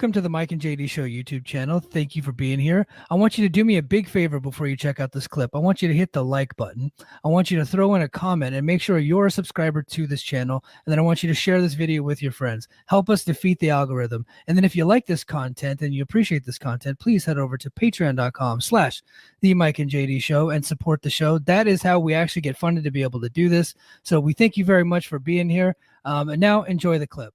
Welcome to the Mike and JD Show YouTube channel. Thank you for being here. I want you to do me a big favor before you check out this clip. I want you to hit the like button. I want you to throw in a comment and make sure you're a subscriber to this channel. And then I want you to share this video with your friends. Help us defeat the algorithm. And then if you like this content and you appreciate this content, please head over to patreon.com/the Mike and JD Show and support the show. That is how we actually get funded to be able to do this. So we thank you very much for being here. And now enjoy the clip.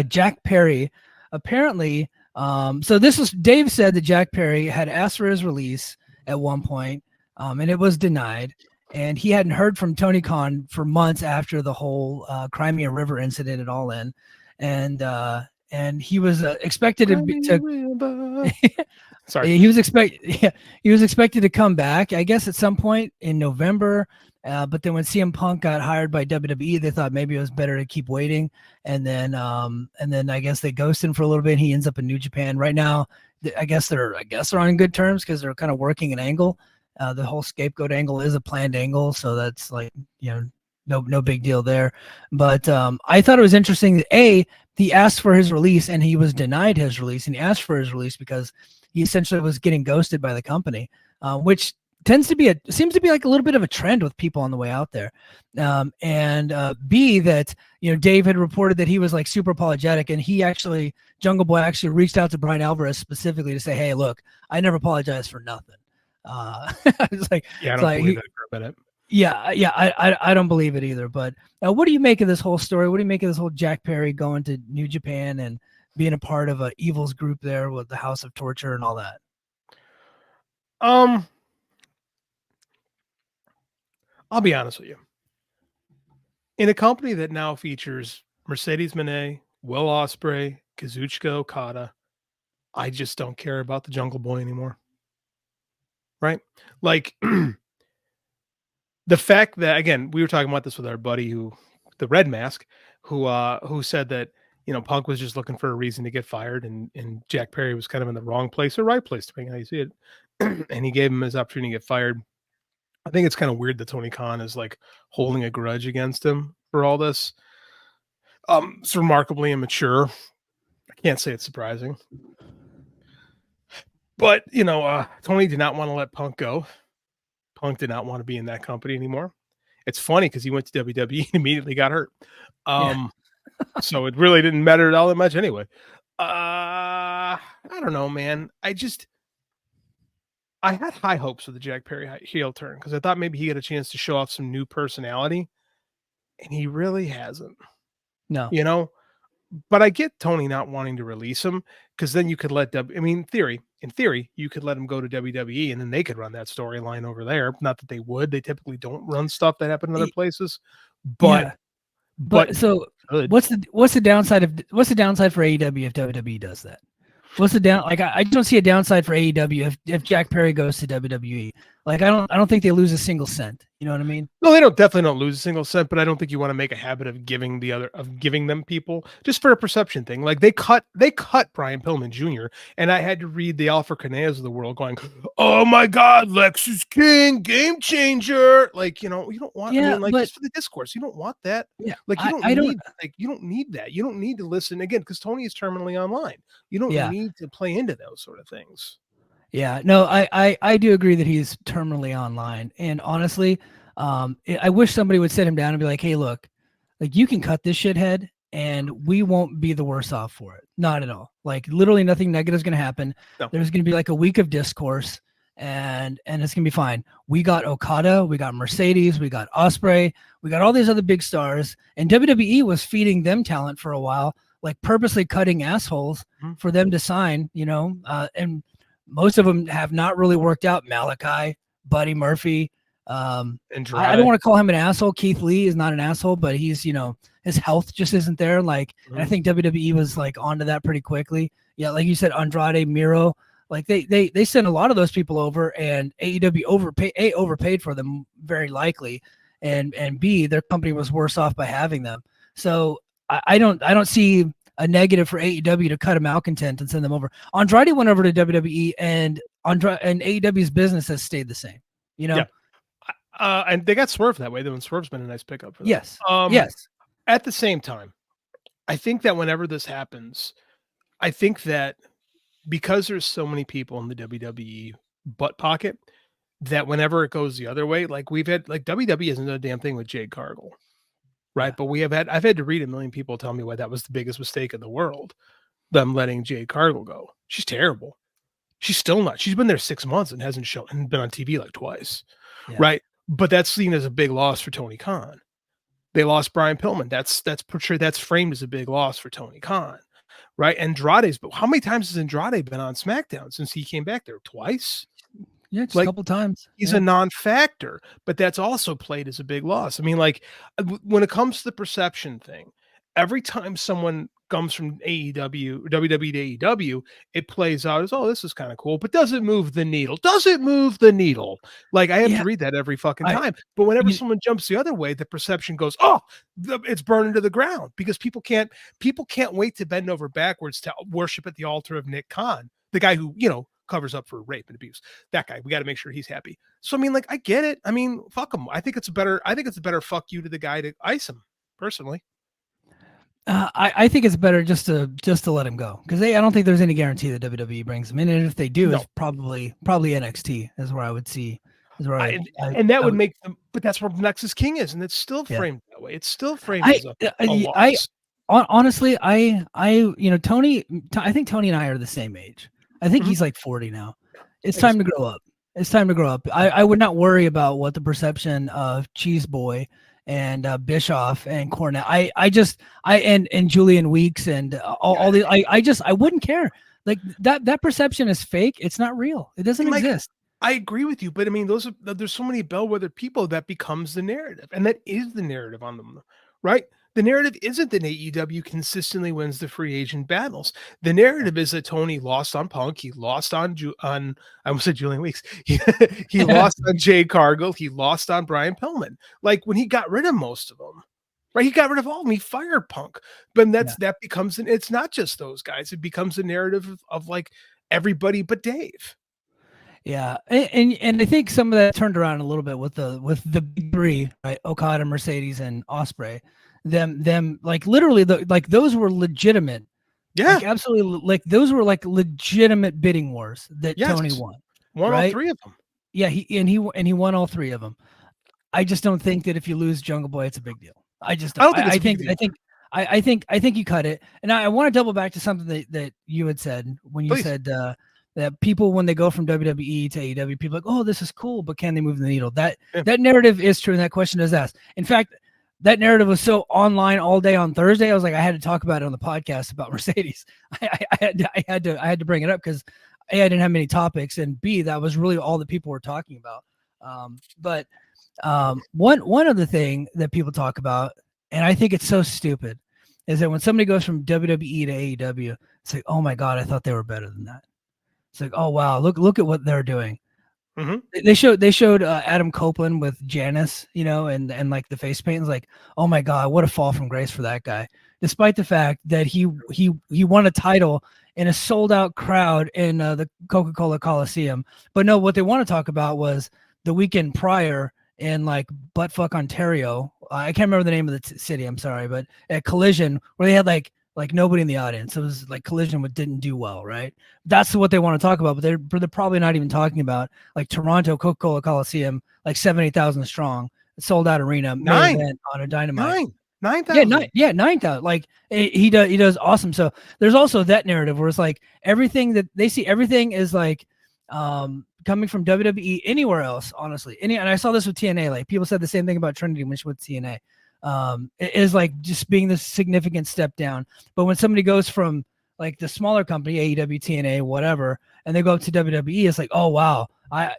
Jack Perry apparently, so this was, Dave said that Jack Perry had asked for his release at one point, and it was denied. And he hadn't heard from Tony Khan for months after the whole Crimea River incident at All In, and he was expected to. Sorry, he was expected to come back, I guess, at some point in November. But then when CM Punk got hired by WWE, they thought maybe it was better to keep waiting. And then I guess they ghosted him for a little bit. And he ends up in New Japan right now. I guess they're on good terms because they're kind of working an angle. The whole scapegoat angle is a planned angle, so that's like, no big deal there. But I thought it was interesting that he asked for his release and he was denied his release, and he asked for his release because he essentially was getting ghosted by the company, which seems to be like a little bit of a trend with people on the way out there. B, that, Dave had reported that he was like super apologetic, and Jungle Boy actually reached out to Brian Alvarez specifically to say, hey, look, I never apologized for nothing. It's like, yeah, I don't believe that for a minute. Yeah, I don't believe it either. But what do you make of this whole story? What do you make of this whole Jack Perry going to New Japan and being a part of a Evil's group there with the House of Torture and all that? I'll be honest with you. In a company that now features Mercedes Moné, Will Ospreay, Kazuchika Okada, I just don't care about the Jungle Boy anymore. Right? Like, the fact that, again, we were talking about this with our buddy the Red Mask, who said that, Punk was just looking for a reason to get fired, and Jack Perry was kind of in the wrong place or right place, depending on how you see it. And he gave him his opportunity to get fired. I think it's kind of weird that Tony Khan is like holding a grudge against him for all this. It's remarkably immature. I can't say it's surprising. But, Tony did not want to let Punk go. Punk did not want to be in that company anymore. It's funny because he went to WWE and immediately got hurt. So it really didn't matter all that much anyway. I don't know, man. I had high hopes of the Jack Perry heel turn because I thought maybe he had a chance to show off some new personality, and he really hasn't. No. But I get Tony not wanting to release him because then you could in theory, you could let him go to WWE and then they could run that storyline over there. Not that they would. They typically don't run stuff that happened in other places. But so what's the downside for AEW if WWE does that? What's the down? Like, I don't see a downside for AEW if Jack Perry goes to WWE. Like, I don't think they lose a single cent. You know what I mean? No, they definitely don't lose a single cent, but I don't think you want to make a habit of giving them people just for a perception thing. Like they cut Brian Pillman Jr. and I had to read the Alpha Caneas of the world going, "Oh my God, Lex is king, game changer." Like, you don't want, just for the discourse, you don't want that. Yeah. Like you don't need that. You don't need to listen again because Tony is terminally online. You don't need to play into those sort of things. Yeah, no, I do agree that he's terminally online. And honestly, I wish somebody would sit him down and be like, hey, look, like you can cut this shithead and we won't be the worse off for it. Not at all. Like literally nothing negative is going to happen. No. There's going to be like a week of discourse and it's going to be fine. We got Okada, we got Mercedes, we got Ospreay, we got all these other big stars. And WWE was feeding them talent for a while, like purposely cutting assholes for them to sign, and most of them have not really worked out. Malachi, Buddy Murphy. I don't want to call him an asshole. Keith Lee is not an asshole, but he's, his health just isn't there. Like, and I think WWE was like onto that pretty quickly. Yeah, like you said, Andrade, Miro, like they sent a lot of those people over, and AEW overpaid for them very likely, and B, their company was worse off by having them. So I don't see a negative for AEW to cut a malcontent and send them over. Andrade went over to WWE, and AEW's business has stayed the same. Yeah. And they got Swerve that way, though, and Swerve's been a nice pickup for them. Yes. Yes. At the same time, I think that whenever this happens, I think that because there's so many people in the WWE butt pocket that whenever it goes the other way, like we've had, like WWE hasn't done a damn thing with Jade Cargill, right? Yeah. But I've had to read a million people tell me why that was the biggest mistake in the world, them letting Jade Cargill go. She's terrible. She's still not. She's been there 6 months and hasn't shown and been on TV like twice, Yeah. right? But that's seen as a big loss for Tony Khan. They lost Brian Pillman. That's portrayed, that's framed as a big loss for Tony Khan, right? Andrade's, but how many times has Andrade been on SmackDown since he came back there? Twice? Yeah, just a Like, couple times. he's Yeah. a non-factor, but that's also played as a big loss. I mean, like when it comes to the perception thing, every time someone comes from AEW, WWE to AEW, it plays out as, oh, this is kind of cool, but does it move the needle? Does it move the needle? Like I have Yeah. to read that every fucking I- time. But whenever you- someone jumps the other way, the perception goes, oh, it's burning to the ground, because people can't wait to bend over backwards to worship at the altar of Nick Khan, the guy who, covers up for rape and abuse. That guy, we got to make sure he's happy. So I mean, like, I get it. I mean, fuck him. I think it's a better fuck you to the guy to ice him, personally. I think it's better just to let him go, because I don't think there's any guarantee that WWE brings him in, and if they do, it's probably NXT is where I would see. Is where and that would make them, but that's where Nexus King is, and it's still framed that way. It's still framed as a loss. Honestly, Tony. I think Tony and I are the same age. I think he's like 40 now. It's time to grow up. It's time to grow up. I would not worry about what the perception of Cheese Boy and Bischoff and Cornette. And Julian Weeks and all the. I wouldn't care. Like that perception is fake. It's not real. It doesn't exist. I agree with you, but I mean, there's so many bellwether people that becomes the narrative, and that is the narrative on them, right? The narrative isn't that AEW consistently wins the free agent battles. The narrative is that Tony lost on Punk. He lost on I almost said Julian Weeks. He lost on Jade Cargill. He lost on Brian Pillman. Like when he got rid of most of them, right? He got rid of all of them. He fired Punk. But that becomes it's not just those guys. It becomes a narrative of like everybody but Dave. Yeah, and I think some of that turned around a little bit with the big three, right? Okada, Mercedes, and Ospreay. Them like literally those were legitimate. Yeah, like, absolutely. Like those were like legitimate bidding wars that Tony won. Won all three of them. Yeah, he won all three of them. I just don't think that if you lose Jungle Boy, it's a big deal. I don't think you cut it. And I want to double back to something that you had said when you said that people, when they go from WWE to AEW, people are like, oh, this is cool, but can they move the needle? That narrative is true, and that question is asked. In fact, that narrative was so online all day on Thursday. I was like, I had to talk about it on the podcast about Mercedes. I had to bring it up because A, I didn't have many topics, and B, that was really all that people were talking about. But one other thing that people talk about, and I think it's so stupid, is that when somebody goes from WWE to AEW, it's like, oh my God, I thought they were better than that. It's like, oh wow, look at what they're doing. Mm-hmm. They showed Adam Copeland with Janice, and like the face paint. It's like, oh my God, what a fall from grace for that guy. Despite the fact that he won a title in a sold out crowd in the Coca-Cola Coliseum. But no, what they want to talk about was the weekend prior in like buttfuck Ontario. I can't remember the name of the city. I'm sorry, but at Collision where they had like nobody in the audience. It was like Collision didn't do well, right? That's what they want to talk about, but they're probably not even talking about like Toronto Coca-Cola Coliseum, like 70,000 strong, sold out arena, main event on a Dynamite. 9,000. 9,000. Like he does awesome. So there's also that narrative where it's like everything that they see, everything is like coming from WWE anywhere else, honestly. And I saw this with TNA. Like people said the same thing about Trinity when she went to TNA. It is like just being this significant step down. But when somebody goes from like the smaller company, AEW, TNA, whatever, and they go up to WWE, it's like, oh wow, I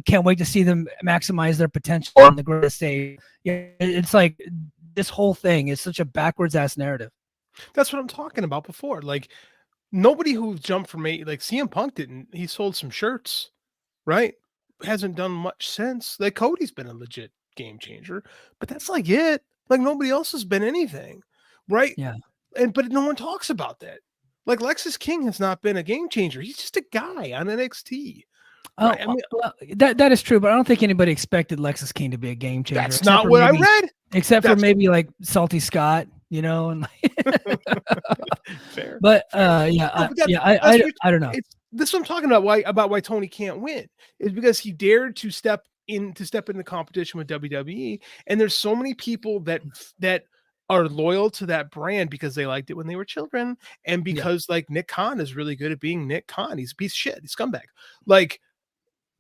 can't wait to see them maximize their potential on the greatest stage. Yeah, it's like this whole thing is such a backwards ass narrative. That's what I'm talking about before. Like nobody who jumped from like CM Punk didn't. He sold some shirts, right? Hasn't done much since. Like Cody's been a legit game changer, but that's like it. Like nobody else has been anything, right? Yeah. But no one talks about that. Like Lexus King has not been a game changer. He's just a guy on NXT. Right? I mean, that is true, but I don't think anybody expected Lexus King to be a game changer. That's not what I read. Except for maybe like Salty Scott, you know, and like, Fair. but Fair. yeah, No, but that's what I don't know. it's this is what I'm talking about. Why Tony can't win is because he dared to step in the competition with WWE, and there's so many people that are loyal to that brand because they liked it when they were children, and Yeah, because like Nick Khan is really good at being Nick Khan. He's a piece of shit. He's a scumbag. Like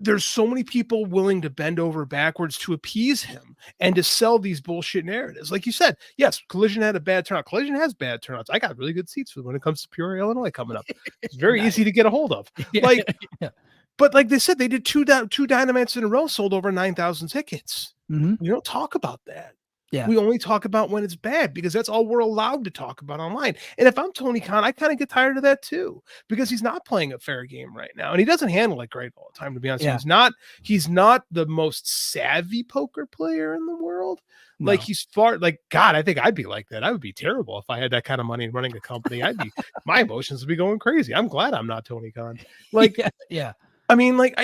there's so many people willing to bend over backwards to appease him and to sell these bullshit narratives. Like you said, yes, Collision had a bad turnout. Collision has bad turnouts. I got really good seats for when it comes to Peoria, Illinois coming up. It's very nice. easy to get a hold of. Yeah, Like, yeah. but like they said, they did two Dynamites in a row, sold over 9,000 tickets. Mhm. We don't talk about that. Yeah. We only talk about when it's bad because that's all we're allowed to talk about online. And if I'm Tony Khan, I kind of get tired of that too because he's not playing a fair game right now, and he doesn't handle it great all the time. To be honest, Yeah. he's not the most savvy poker player in the world. Like No. he's far like God. I think I'd be like that. I would be terrible if I had that kind of money and running a company. My emotions would be going crazy. I'm glad I'm not Tony Khan. Like, Yeah, yeah. I mean, like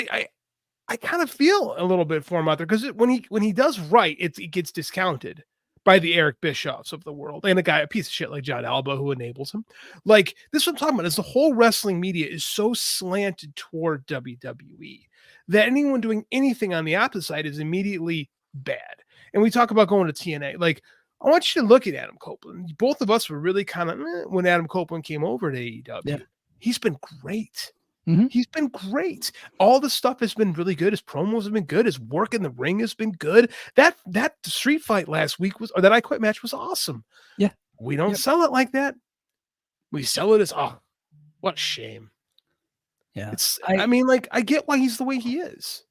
I kind of feel a little bit for him out there because when he does right, it gets discounted by the Eric Bischoffs of the world and a piece of shit like John Alba who enables him. Like this is what I'm talking about is the whole wrestling media is so slanted toward WWE that anyone doing anything on the opposite side is immediately bad. And we talk about going to TNA. Like I want you to look at Adam Copeland. Both of us were really kind of when Adam Copeland came over to AEW. Yeah. He's been great. Mhm. He's been great. All the stuff has been really good. His promos have been good. His work in the ring has been good. That street fight last week or that I Quit match was awesome. Yeah. We don't Yep. sell it like that. We sell it as what a shame. Yeah. I mean, like I get why he's the way he is.